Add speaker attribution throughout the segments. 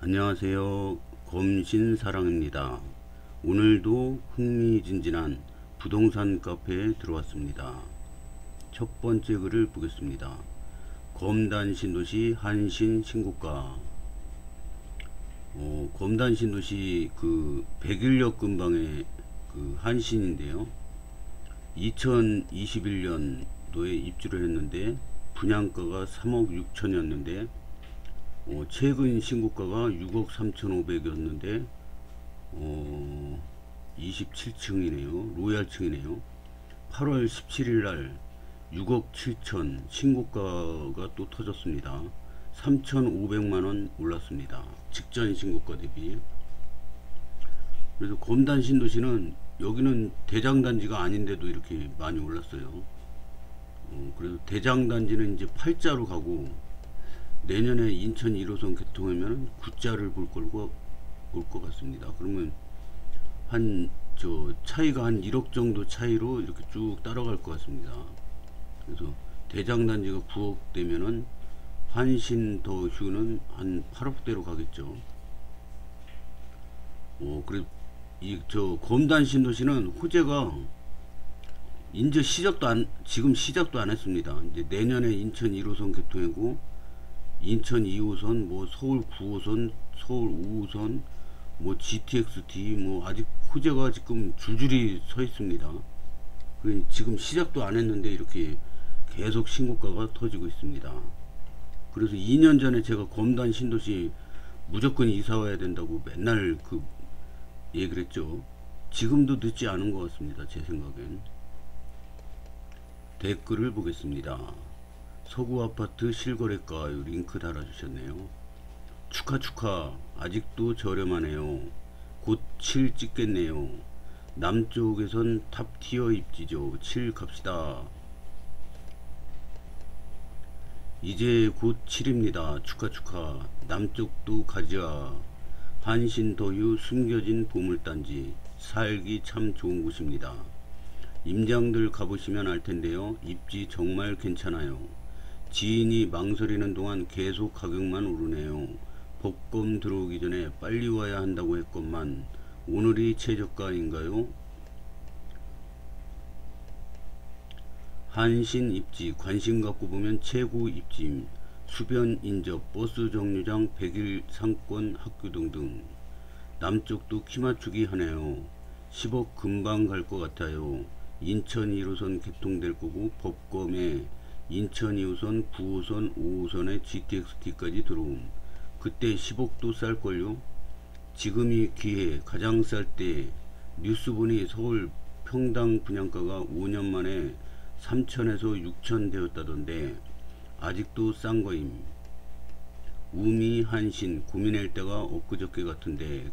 Speaker 1: 안녕하세요. 검신사랑입니다. 오늘도 흥미진진한 부동산 카페에 들어왔습니다. 첫 번째 글을 보겠습니다. 검단신도시 한신신고가. 검단신도시 그 백일역 근방의 그 한신인데요. 2021년도에 입주를 했는데 분양가가 3억 6천이었는데 최근 신고가가 6억 3,500이었는데 27층이네요. 로얄층이네요. 8월 17일 날 6억 7천 신고가가 또 터졌습니다. 3,500만원 올랐습니다. 직전 신고가 대비. 그래서 검단 신도시는 여기는 대장단지가 아닌데도 이렇게 많이 올랐어요. 그래서 대장단지는 이제 8자로 가고 내년에 인천 1호선 개통하면 9자를 볼 것 같습니다. 그러면 차이가 한 1억 정도 차이로 이렇게 쭉 따라갈 것 같습니다. 그래서 대장단지가 9억 되면은 한신더휴는 한 8억대로 가겠죠. 그래 검단 신도시는 호재가 이제 지금 시작도 안 했습니다. 이제 내년에 인천 1호선 개통이고 인천 2호선, 뭐 서울 9호선, 서울 5호선, 뭐 GTX-D 뭐 아직 호재가 지금 줄줄이 서 있습니다. 지금 시작도 안 했는데 이렇게 계속 신고가가 터지고 있습니다. 그래서 2년 전에 제가 검단 신도시 무조건 이사 와야 된다고 맨날 그 얘기를 했죠. 지금도 늦지 않은 것 같습니다. 제 생각엔. 댓글을 보겠습니다. 서구아파트 실거래가 링크 달아주셨네요. 축하 아직도 저렴하네요. 곧 7 찍겠네요. 남쪽에선 탑티어 입지죠. 7 갑시다. 이제 곧 7입니다. 축하 남쪽도 가자. 한신더휴 숨겨진 보물단지. 살기 참 좋은 곳입니다. 임장들 가보시면 알텐데요. 입지 정말 괜찮아요. 지인이 망설이는 동안 계속 가격만 오르네요. 복권 들어오기 전에 빨리 와야 한다고 했건만 오늘이 최저가인가요? 한신 입지 관심 갖고 보면 최고 입지임. 수변 인접 버스 정류장 100일 상권 학교 등등. 남쪽도 키 맞추기 하네요. 10억 금방 갈 것 같아요. 인천 1호선 개통될 거고 법검에 인천 2호선, 9호선, 5호선에 GTX-D까지 들어옴. 그때 10억도 쌀걸요? 지금이 기회, 가장 쌀 때. 뉴스 보니 서울 평당 분양가가 5년 만에 3천에서 6천 되었다던데 아직도 싼 거임. 우미 한신 고민할 때가 엊그저께 같은데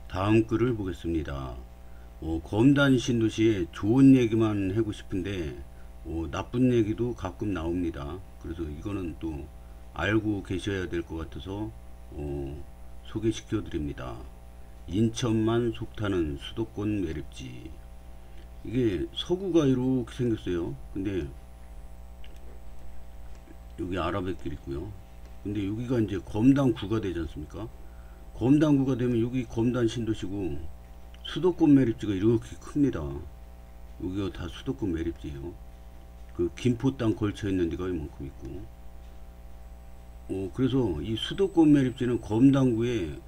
Speaker 1: 다음 글을 보겠습니다. 검단 신도시에 좋은 얘기만 하고 싶은데 나쁜 얘기도 가끔 나옵니다. 그래서 이거는 또 알고 계셔야 될 것 같아서 소개시켜 드립니다. 인천만 속타는 수도권 매립지. 이게 서구가 이렇게 생겼어요. 근데 여기 아라뱃길 있고요. 근데 여기가 이제 검단구가 되지 않습니까? 검단구가 되면 여기 검단 신도시고 수도권 매립지가 이렇게 큽니다. 여기가 다 수도권 매립지예요. 그 김포 땅 걸쳐 있는 데가 이만큼 있고. 그래서 이 수도권 매립지는 검단구의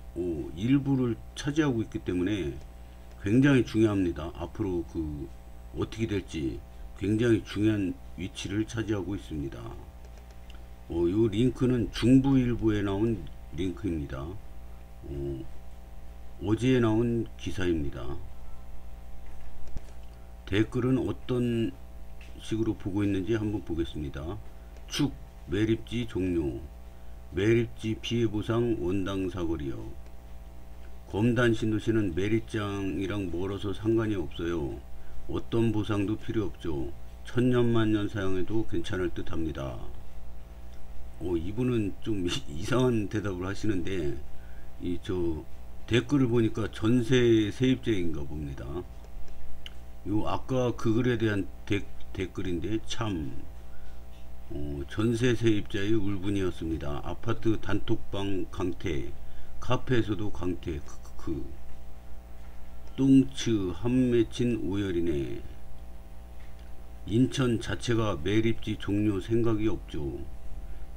Speaker 1: 일부를 차지하고 있기 때문에 굉장히 중요합니다. 앞으로 어떻게 될지 굉장히 중요한 위치를 차지하고 있습니다. 이 링크는 중부일보에 나온 링크입니다. 어제 나온 기사입니다. 댓글은 어떤 식으로 보고 있는지 한번 보겠습니다. 축 매립지 종료. 매립지 피해보상 원당 사거리요. 검단 신도시는 매립장이랑 멀어서 상관이 없어요. 어떤 보상도 필요 없죠. 천년만년 사용해도 괜찮을 듯 합니다. 이분은 좀 이상한 대답을 하시는데 댓글을 보니까 전세 세입자인가 봅니다. 아까 그 글에 대한 댓글인데 참 전세 세입자의 울분이었습니다. 아파트 단톡방 강퇴, 카페에서도 강퇴, 똥츠 한 맺힌 오열이네. 인천 자체가 매립지 종료 생각이 없죠.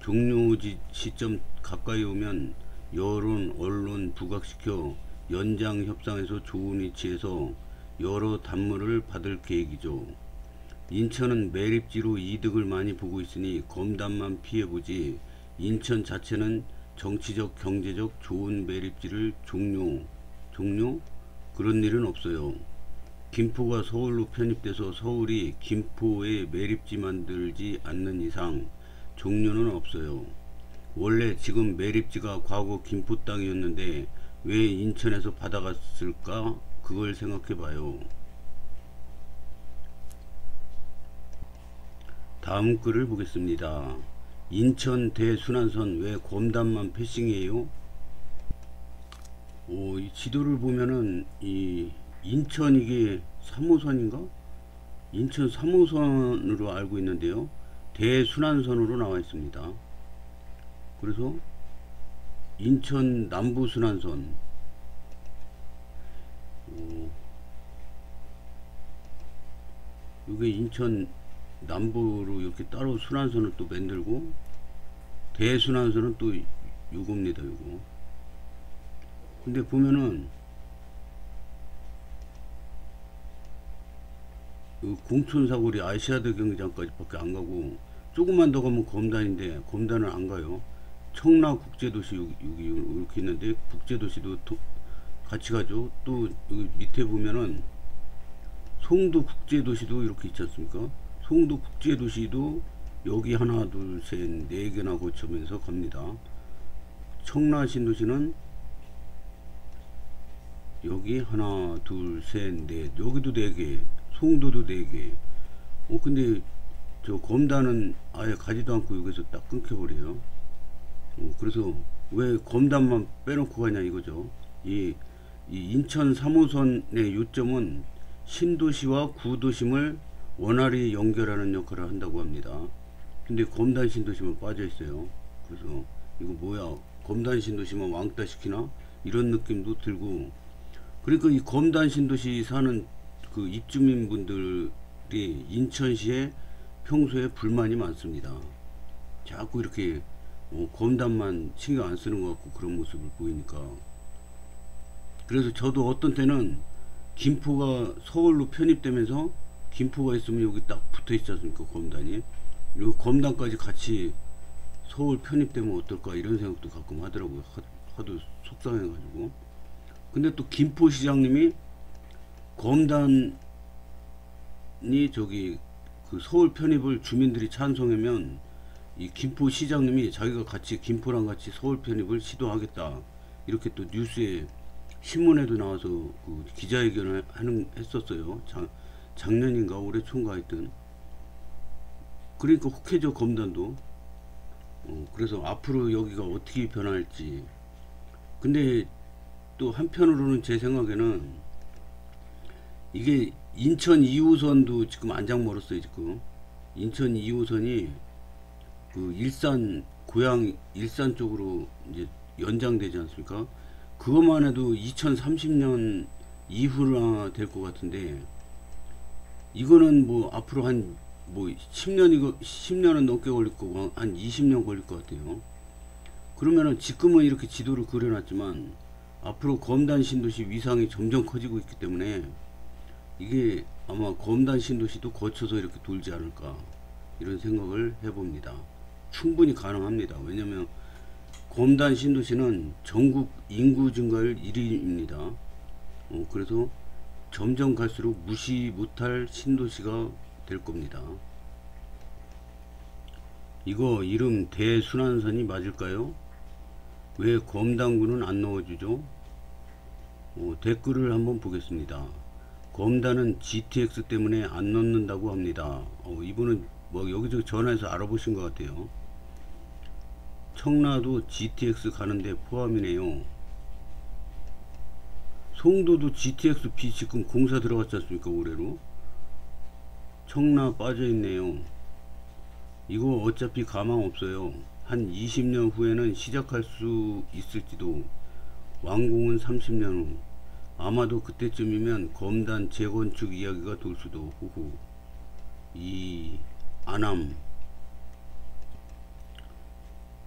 Speaker 1: 종료 시점 가까이 오면 여론, 언론 부각시켜 연장 협상에서 좋은 위치에서 여러 단물을 받을 계획이죠. 인천은 매립지로 이득을 많이 보고 있으니 검단만 피해보지 인천 자체는 정치적 경제적 좋은 매립지를 종료 그런 일은 없어요. 김포가 서울로 편입돼서 서울이 김포에 매립지 만들지 않는 이상 종료는 없어요. 원래 지금 매립지가 과거 김포 땅이었는데 왜 인천에서 받아갔을까? 그걸 생각해 봐요. 다음 글을 보겠습니다. 인천 대순환선 왜 검단만 패싱이에요? 이 지도를 보면은 이 인천 이게 3호선인가? 인천 3호선으로 알고 있는데요. 대순환선으로 나와 있습니다. 그래서 인천 남부순환선 이게 인천 남부로 이렇게 따로 순환선을 또 만들고 대순환선은 또 요겁니다. 요거 근데 보면은 공촌사거리 아시아드 경기장까지 밖에 안 가고 조금만 더 가면 검단인데 검단은 안 가요. 청라국제도시 여기 이렇게 있는데 국제도시도 같이 가죠. 또 여기 밑에 보면은 송도국제도시도 이렇게 있지 않습니까? 송도국제도시도 여기 하나 둘 셋 네 개나 거쳐면서 갑니다. 청라신도시는 여기 하나 둘 셋 넷 여기도 4개 송도도 4개 근데 저 검단은 아예 가지도 않고 여기서 딱 끊겨버려요. 그래서 왜 검단만 빼놓고 가냐 이거죠. 이 인천 3호선의 요점은 신도시와 구도심을 원활히 연결하는 역할을 한다고 합니다. 근데 검단 신도시만 빠져 있어요. 그래서 이거 뭐야 검단 신도시만 왕따 시키나 이런 느낌도 들고, 그러니까 이 검단 신도시 사는 그 입주민분들이 인천시에 평소에 불만이 많습니다. 자꾸 이렇게 검단만 신경 안 쓰는 것 같고 그런 모습을 보이니까. 그래서 저도 어떤 때는 김포가 서울로 편입되면서 김포가 있으면 여기 딱 붙어 있지 않습니까? 검단이. 그리고 검단까지 같이 서울 편입되면 어떨까 이런 생각도 가끔 하더라고요. 하도 속상해가지고. 근데 또 김포시장님이 검단이 저기 그 서울 편입을 주민들이 찬성하면 이 김포시장님이 자기가 같이 김포랑 같이 서울 편입을 시도하겠다 이렇게 또 뉴스에 신문에도 나와서 그 기자회견을 했었어요. 작년인가 올해 초인가 하여튼. 그러니까 혹해져 검단도. 그래서 앞으로 여기가 어떻게 변할지. 근데 또 한편으로는 제 생각에는 이게 인천 2호선도 지금 안장 멀었어요. 지금 인천 2호선이 그 일산 고향 일산 쪽으로 이제 연장되지 않습니까? 그것만 해도 2030년 이후나 될 것 같은데, 이거는 뭐 앞으로 한 뭐 10년은 넘게 걸릴 거고 한 20년 걸릴 것 같아요. 그러면은 지금은 이렇게 지도를 그려놨지만 앞으로 검단 신도시 위상이 점점 커지고 있기 때문에 이게 아마 검단 신도시도 거쳐서 이렇게 돌지 않을까 이런 생각을 해봅니다. 충분히 가능합니다. 왜냐면 검단 신도시는 전국 인구 증가율 1위입니다. 그래서 점점 갈수록 무시 못할 신도시가 될 겁니다. 이거 이름 대순환선이 맞을까요? 왜 검단구는 안 넣어주죠? 댓글을 한번 보겠습니다. 검단은 GTX 때문에 안 넣는다고 합니다. 이분은 뭐 여기저기 전화해서 알아보신 것 같아요. 청라도 GTX 가는데 포함이네요. 송도도 GTX B 지금 공사 들어갔지 않습니까? 올해로. 청라 빠져있네요. 이거 어차피 가망 없어요. 한 20년 후에는 시작할 수 있을지도. 완공은 30년 후. 아마도 그때쯤이면 검단 재건축 이야기가 돌 수도. 후후. 이 안함.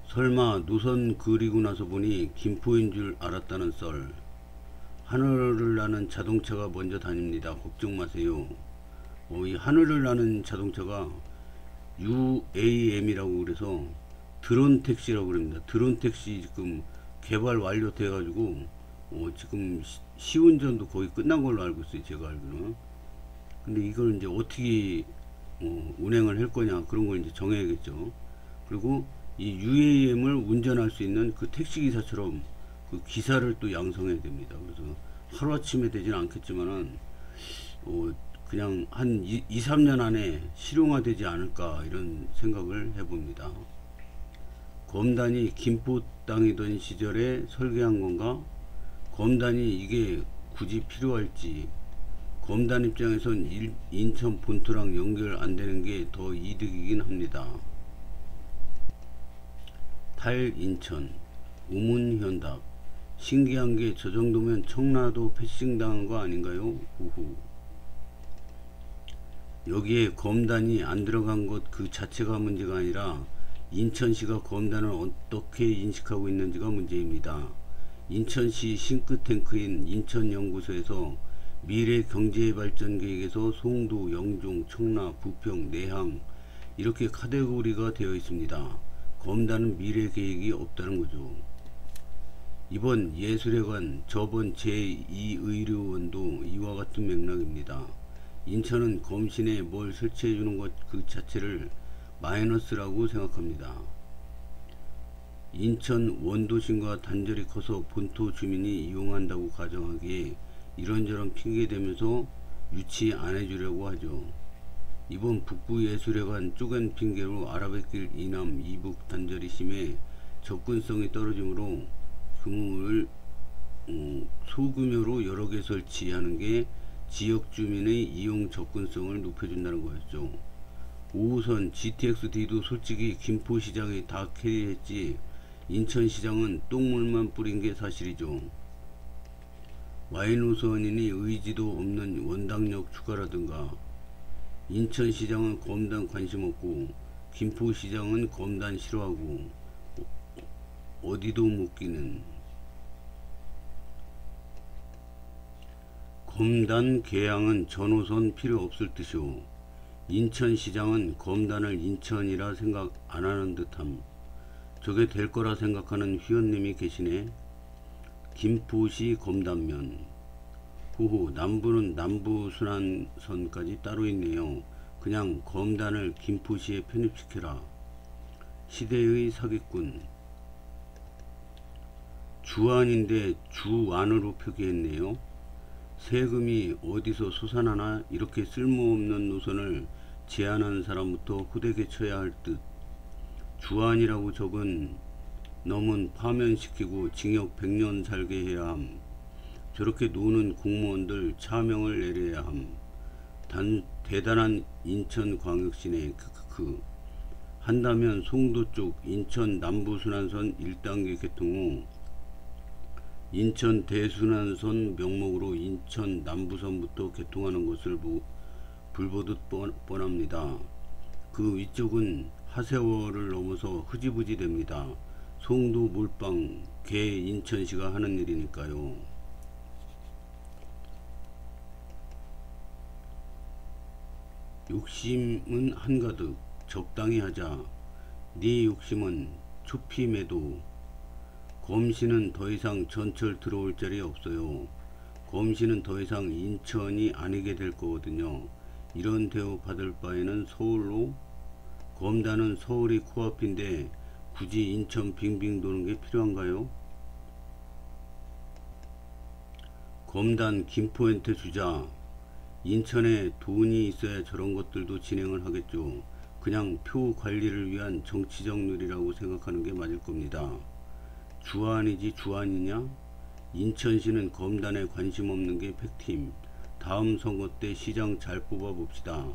Speaker 1: 설마 노선 그리고 나서 보니 김포인 줄 알았다는 썰. 하늘을 나는 자동차가 먼저 다닙니다. 걱정 마세요. 이 하늘을 나는 자동차가 UAM이라고 그래서 드론 택시라고 그럽니다. 드론 택시 지금 개발 완료돼 가지고 지금 시운전도 거의 끝난 걸로 알고 있어요. 제가 알기로는. 근데 이걸 이제 어떻게 운행을 할 거냐 그런 걸 이제 정해야겠죠. 그리고 이 UAM을 운전할 수 있는 그 택시기사처럼 그 기사를 또 양성해야 됩니다. 그래서 하루아침에 되지는 않겠지만은 그냥 한 2, 3년 안에 실용화되지 않을까 이런 생각을 해봅니다. 검단이 김포 땅이던 시절에 설계한 건가? 검단이 이게 굳이 필요할지. 검단 입장에선 인천 본토랑 연결 안 되는 게 더 이득이긴 합니다. 탈인천, 우문현답. 신기한 게 저 정도면 청라도 패싱 당한 거 아닌가요? 후후. 여기에 검단이 안 들어간 것 그 자체가 문제가 아니라 인천시가 검단을 어떻게 인식하고 있는지가 문제입니다. 인천시 싱크탱크인 인천연구소에서 미래 경제발전 계획에서 송도, 영종, 청라, 부평, 내항 이렇게 카테고리가 되어 있습니다. 검단은 미래 계획이 없다는 거죠. 이번 예술회관, 저번 제2의료원도 이와 같은 맥락입니다. 인천은 검신에 뭘 설치해 주는 것 그 자체를 마이너스라고 생각합니다. 인천 원도심과 단절이 커서 본토 주민이 이용한다고 가정하기에 이런저런 핑계대면서 유치 안 해주려고 하죠. 이번 북부예술회관 쪼갠 핑계로 아라뱃길 이남 이북 단절이 심해 접근성이 떨어지므로 규모를 소규모로 여러 개 설치하는 게 지역 주민의 이용 접근성을 높여준다는 거였죠. 5호선 GTX-D도 솔직히 김포시장이 다 캐리했지 인천시장은 똥물만 뿌린 게 사실이죠. Y노선이니 의지도 없는 원당력 추가라든가. 인천시장은 검단 관심 없고 김포시장은 검단 싫어하고 어디도 못 끼는. 검단 개항은 전호선 필요 없을 듯이오. 인천시장은 검단을 인천이라 생각 안 하는 듯함. 저게 될 거라 생각하는 회원님이 계시네. 김포시 검단면. 후후. 남부는 남부순환선까지 따로 있네요. 그냥 검단을 김포시에 편입시켜라. 시대의 사기꾼. 주안인데 주안으로 표기했네요. 세금이 어디서 솟아나나. 이렇게 쓸모없는 노선을 제안한 사람부터 후대게 쳐야 할 듯. 주안이라고 적은 놈은 파면시키고 징역 100년 살게 해야 함. 저렇게 노는 공무원들 차명을 내려야 함. 대단한 인천광역시네. 크크크. 한다면 송도 쪽 인천 남부순환선 1단계 개통 후 인천 대순환선 명목으로 인천 남부선부터 개통하는 것을 불보듯 뻔합니다. 그 위쪽은 하세월을 넘어서 흐지부지 됩니다. 송도 몰빵 개 인천시가 하는 일이니까요. 욕심은 한가득. 적당히 하자. 네 욕심은 초피매도. 검시는 더 이상 전철 들어올 자리 없어요. 검시는 더 이상 인천이 아니게 될 거거든요. 이런 대우 받을 바에는 서울로. 검단은 서울이 코앞인데 굳이 인천 빙빙 도는 게 필요한가요? 검단 김포한테 주자. 인천에 돈이 있어야 저런 것들도 진행을 하겠죠. 그냥 표 관리를 위한 정치적 룰이라고 생각하는 게 맞을 겁니다. 주안이지 주안이냐? 인천시는 검단에 관심 없는 게 팩트임. 다음 선거 때 시장 잘 뽑아 봅시다.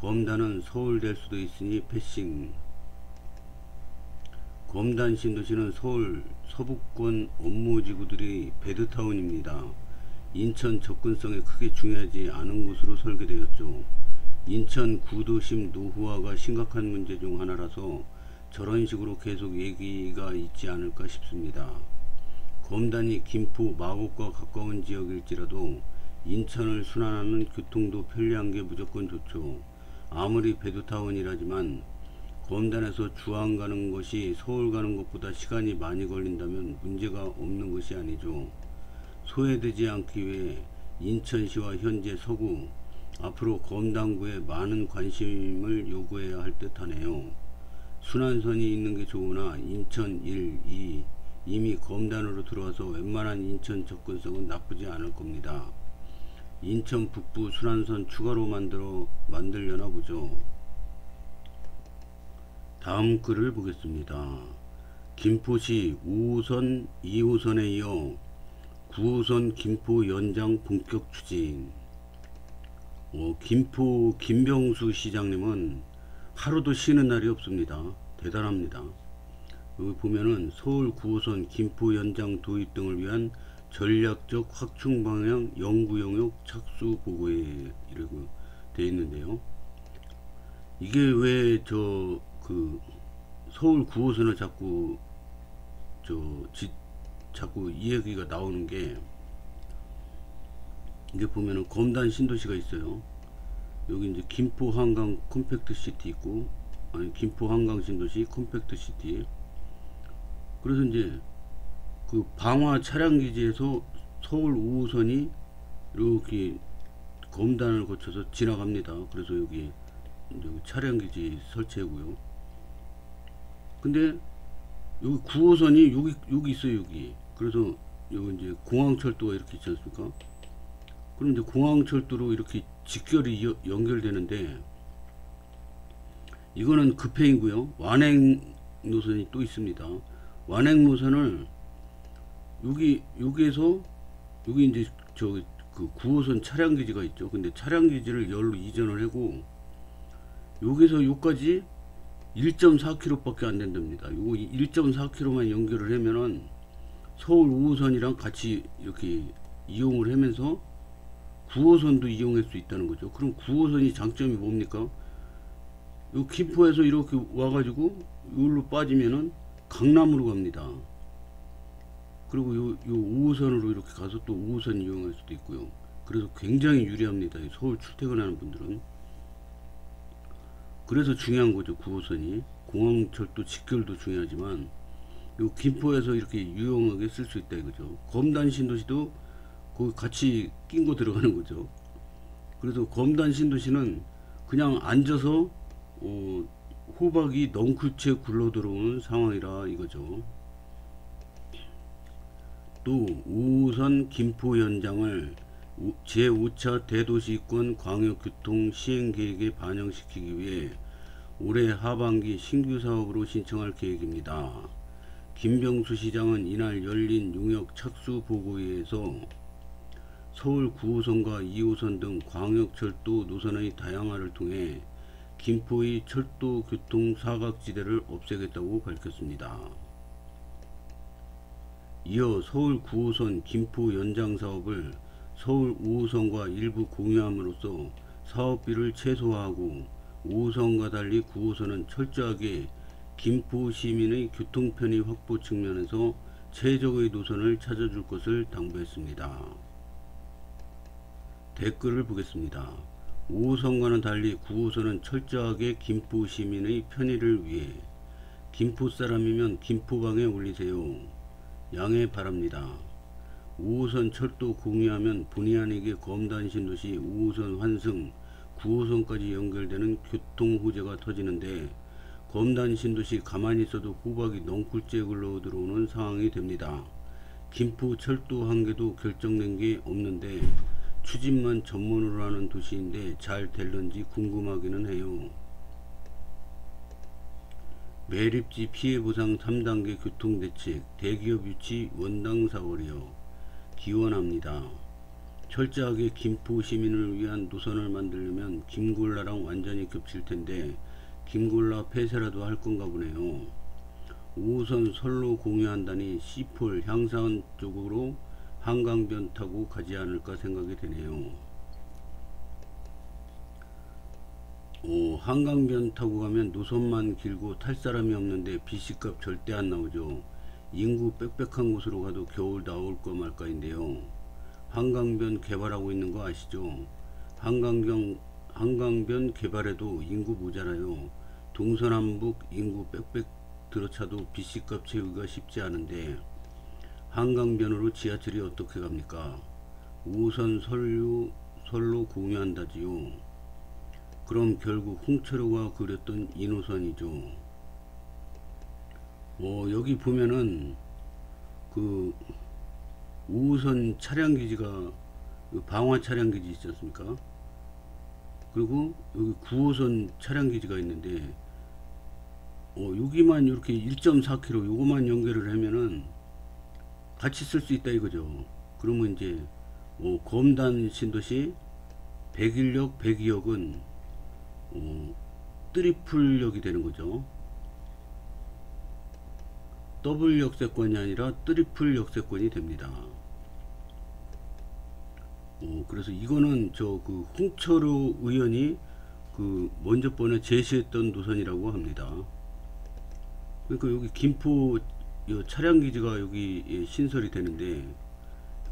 Speaker 1: 검단은 서울 될 수도 있으니 패싱. 검단 신도시는 서울 서부권 업무지구들의 베드타운입니다. 인천 접근성에 크게 중요하지 않은 곳으로 설계되었죠. 인천 구도심 노후화가 심각한 문제 중 하나라서 저런 식으로 계속 얘기가 있지 않을까 싶습니다. 검단이 김포 마곡과 가까운 지역일지라도 인천을 순환하는 교통도 편리한 게 무조건 좋죠. 아무리 베드타운이라지만 검단에서 주안 가는 것이 서울 가는 것보다 시간이 많이 걸린다면 문제가 없는 것이 아니죠. 소외되지 않기 위해 인천시와 현재 서구, 앞으로 검단구에 많은 관심을 요구해야 할 듯 하네요. 순환선이 있는 게 좋으나 인천 1, 2 이미 검단으로 들어와서 웬만한 인천 접근성은 나쁘지 않을 겁니다. 인천 북부 순환선 추가로 만들려나 보죠. 다음 글을 보겠습니다. 김포시 5호선 2호선에 이어 9호선 김포 연장 본격 추진. 김포 김병수 시장님은 하루도 쉬는 날이 없습니다. 대단합니다. 여기 보면은 서울 9호선 김포 연장 도입 등을 위한 전략적 확충 방향 연구 영역 착수 보고에 이라고 되어 있는데요. 이게 왜 서울 9호선을 자꾸 이 얘기가 나오는 게, 이게 보면은 검단 신도시가 있어요. 여기 이제 김포 한강 컴팩트 시티 있고, 아니 김포 한강 신도시 컴팩트 시티. 그래서 이제 그 방화 차량 기지에서 서울 5호선이 이렇게 검단을 거쳐서 지나갑니다. 그래서 여기 차량 기지 설치하고요. 근데 여기 9호선이 여기 있어요. 여기. 그래서 여기 이제 공항철도가 이렇게 있지 않습니까? 그럼 이제 공항철도로 이렇게 직결이 연결되는데, 이거는 급행이고요. 완행 노선이 또 있습니다. 완행 노선을 여기에서 여기 이제 그 9호선 차량 기지가 있죠. 근데 차량 기지를 열로 이전을 하고 여기서 여기까지 1.4km 밖에 안 된답니다. 요거 1.4km만 연결을 하면은 서울 5호선이랑 같이 이렇게 이용을 하면서 9호선도 이용할 수 있다는 거죠. 그럼 9호선이 장점이 뭡니까? 요 김포에서 이렇게 와가지고 여기로 빠지면은 강남으로 갑니다. 그리고 요 5호선으로 이렇게 가서 또 5호선 이용할 수도 있고요. 그래서 굉장히 유리합니다. 서울 출퇴근하는 분들은. 그래서 중요한 거죠. 9호선이. 공항철도 직결도 중요하지만 요 김포에서 이렇게 유용하게 쓸 수 있다 이거죠. 검단 신도시도 거기 같이 끼고 들어가는 거죠. 그래서 검단 신도시는 그냥 앉아서 호박이 넝쿨채 굴러 들어오는 상황이라 이거죠. 또 5호선 김포 연장을 제5차 대도시권 광역교통 시행계획에 반영시키기 위해 올해 하반기 신규 사업으로 신청할 계획입니다. 김병수 시장은 이날 열린 용역 착수 보고회에서 서울 9호선과 2호선 등 광역철도 노선의 다양화를 통해 김포의 철도 교통 사각지대를 없애겠다고 밝혔습니다. 이어 서울 9호선 김포 연장 사업을 서울 5호선과 일부 공유함으로써 사업비를 최소화하고 5호선과 달리 9호선은 철저하게 김포 시민의 교통 편의 확보 측면에서 최적의 노선을 찾아줄 것을 당부했습니다. 댓글을 보겠습니다. 5호선과는 달리 9호선은 철저하게 김포 시민의 편의를 위해 김포 사람이면 김포방에 올리세요. 양해 바랍니다. 5호선 철도 공유하면 본의 아니게 검단 신도시 5호선 환승 9호선까지 연결되는 교통 호재가 터지는데, 검단 신도시 가만히 있어도 호박이 넝쿨째 굴러 들어오는 상황이 됩니다. 김포 철도 한 개도 결정된 게 없는데 추진만 전문으로 하는 도시인데 잘 될런지 궁금하기는 해요. 매립지 피해보상 3단계 교통대책 대기업 유치 원당 4월이요. 기원합니다. 철저하게 김포 시민을 위한 노선을 만들려면 김골라랑 완전히 겹칠 텐데 김골라 폐쇄라도 할 건가 보네요. 5호선 선로 공유한다니 C폴 향산 쪽으로 한강변 타고 가지 않을까 생각이 되네요. 한강변 타고 가면 노선만 길고 탈 사람이 없는데 BC값 절대 안 나오죠. 인구 빽빽한 곳으로 가도 겨울 나올까 말까인데요. 한강변 개발하고 있는 거 아시죠? 한강변 개발해도 인구 모자라요. 동서남북 인구 빽빽 들어차도 BC값 채우기가 쉽지 않은데 한강변으로 지하철이 어떻게 갑니까? 5호선 선로 공유한다지요. 그럼 결국 홍철호가 그렸던 이 노선이죠. 여기 보면은 그 5호선 차량기지가 방화 차량기지 있지 않습니까? 그리고 여기 9호선 차량기지가 있는데 여기만 이렇게 1.4km 요거만 연결을 하면은 같이 쓸 수 있다 이거죠. 그러면 이제 검단 신도시 101역 102역은 트리플역이 되는 거죠. 더블 역세권이 아니라 트리플 역세권이 됩니다. 그래서 이거는 그 홍철호 의원이 먼저 번에 제시했던 노선이라고 합니다. 그러니까 여기 김포 차량기지가 여기 신설이 되는데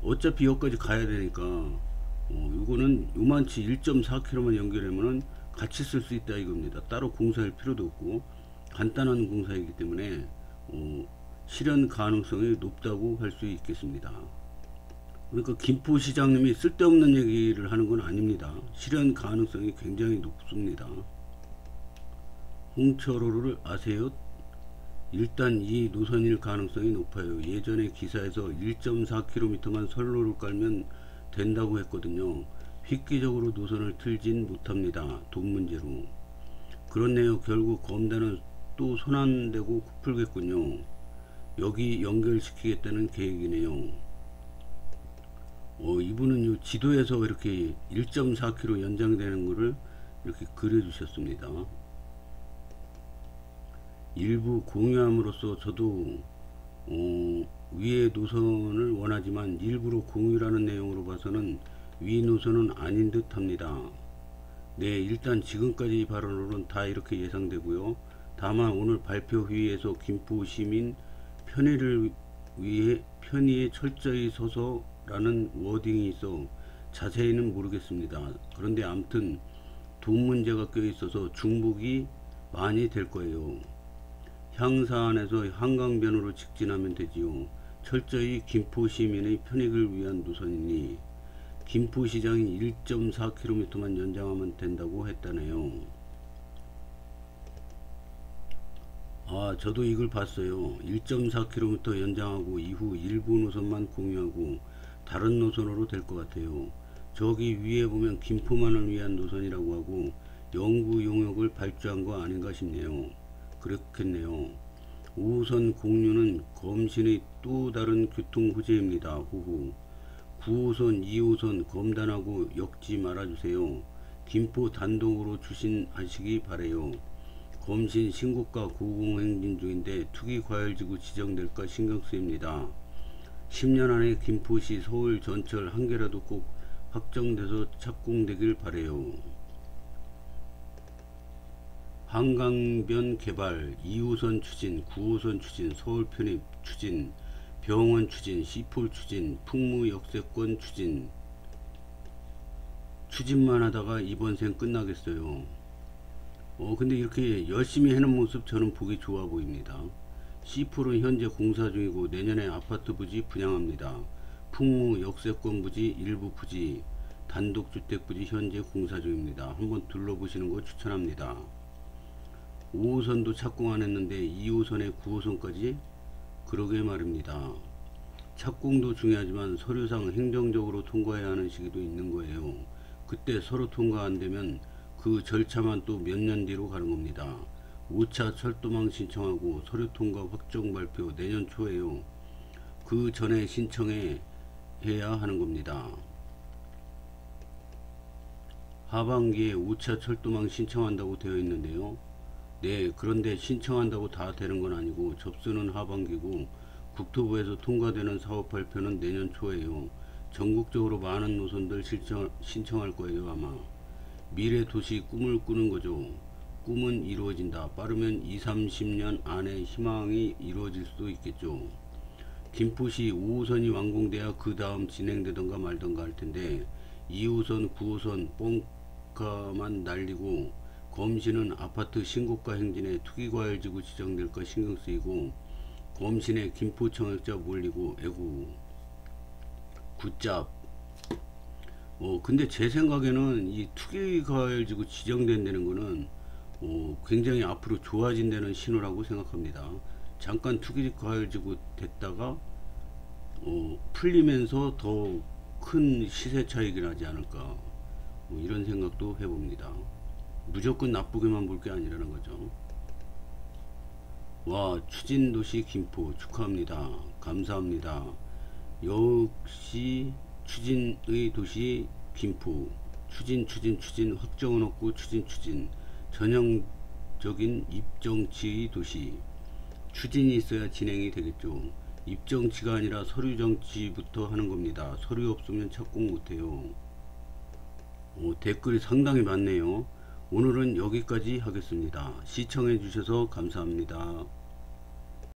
Speaker 1: 어차피 여기까지 가야 되니까 이거는 요만치 1.4km만 연결하면은 같이 쓸 수 있다 이겁니다. 따로 공사할 필요도 없고 간단한 공사이기 때문에 실현 가능성이 높다고 할 수 있겠습니다. 그러니까 김포시장님이 쓸데없는 얘기를 하는 건 아닙니다. 실현 가능성이 굉장히 높습니다. 홍철호를 아세요? 일단 이 노선일 가능성이 높아요. 예전에 기사에서 1.4km만 선로를 깔면 된다고 했거든요. 획기적으로 노선을 틀진 못합니다. 돈 문제로. 그렇네요. 결국 검단은 또 손 안 대고 코 풀겠군요. 여기 연결시키겠다는 계획이네요. 이분은 지도에서 이렇게 1.4km 연장되는 거를 이렇게 그려주셨습니다. 일부 공유함으로써 저도 위의 노선을 원하지만 일부러 공유라는 내용으로 봐서는 위 노선은 아닌 듯 합니다. 네, 일단 지금까지 발언으로는 다 이렇게 예상되고요. 다만 오늘 발표 회의에서 김포 시민 편의를 위해 편의에 철저히 서서 라는 워딩이 있어 자세히는 모르겠습니다. 그런데 아무튼 돈 문제가 껴 있어서 중복이 많이 될 거예요. 향사안에서 한강변으로 직진하면 되지요. 철저히 김포 시민의 편익을 위한 노선이니 김포시장이 1.4km만 연장하면 된다고 했다네요. 저도 이걸 봤어요. 1.4km 연장하고 이후 일부 노선만 공유하고 다른 노선으로 될 것 같아요. 저기 위에 보면 김포만을 위한 노선이라고 하고 영구 용역을 발주한 거 아닌가 싶네요. 그렇겠네요. 5호선 공유는 검신의 또 다른 교통 호재입니다. 후후. 9호선 2호선 검단하고 엮지 말아주세요. 김포 단독으로 추진하시기 바래요. 검신 신고가 고공행진 중인데 투기과열지구 지정될까 신경쓰입니다. 10년 안에 김포시 서울 전철 한 개라도 꼭 확정돼서 착공되길 바래요. 한강변 개발 2호선 추진, 9호선 추진, 서울 편입 추진, 병원 추진, C폴 추진, 풍무 역세권 추진만 하다가 이번 생 끝나겠어요. 근데 이렇게 열심히 해놓은 모습 저는 보기 좋아 보입니다. C폴은 현재 공사 중이고 내년에 아파트 부지 분양합니다. 풍무 역세권 부지 일부 부지 단독주택 부지 현재 공사 중입니다. 한번 둘러보시는 거 추천합니다. 5호선도 착공 안 했는데 2호선에 9호선까지? 그러게 말입니다. 착공도 중요하지만 서류상 행정적으로 통과해야 하는 시기도 있는 거예요. 그때 서류 통과 안 되면 그 절차만 또 몇 년 뒤로 가는 겁니다. 5차 철도망 신청하고 서류 통과 확정 발표 내년 초에요. 그 전에 신청해 해야 하는 겁니다. 하반기에 5차 철도망 신청한다고 되어 있는데요. 네, 그런데 신청한다고 다 되는 건 아니고 접수는 하반기고 국토부에서 통과되는 사업 발표는 내년 초에요. 전국적으로 많은 노선들 신청할 거예요, 아마. 미래 도시 꿈을 꾸는 거죠. 꿈은 이루어진다. 빠르면 2, 30년 안에 희망이 이루어질 수도 있겠죠. 김포시 5호선이 완공돼야 그 다음 진행되던가 말던가 할 텐데 2호선, 9호선 뻥카만 날리고 검시는 아파트 신고가 행진에 투기과열지구 지정될까 신경쓰이고 검신에 김포청약자 몰리고 에구 굿잡. 근데 제 생각에는 이 투기과열지구 지정된다는 거는 굉장히 앞으로 좋아진다는 신호라고 생각합니다. 잠깐 투기과열지구 됐다가 풀리면서 더 큰 시세 차익이 나지 않을까, 이런 생각도 해봅니다. 무조건 나쁘게만 볼 게 아니라는 거죠. 와, 추진도시 김포 축하합니다. 감사합니다. 역시 추진의 도시 김포. 추진 확정은 없고 추진 전형적인 입정치의 도시. 추진이 있어야 진행이 되겠죠. 입정치가 아니라 서류 정치부터 하는 겁니다. 서류 없으면 착공 못해요. 댓글이 상당히 많네요. 오늘은 여기까지 하겠습니다. 시청해 주셔서 감사합니다.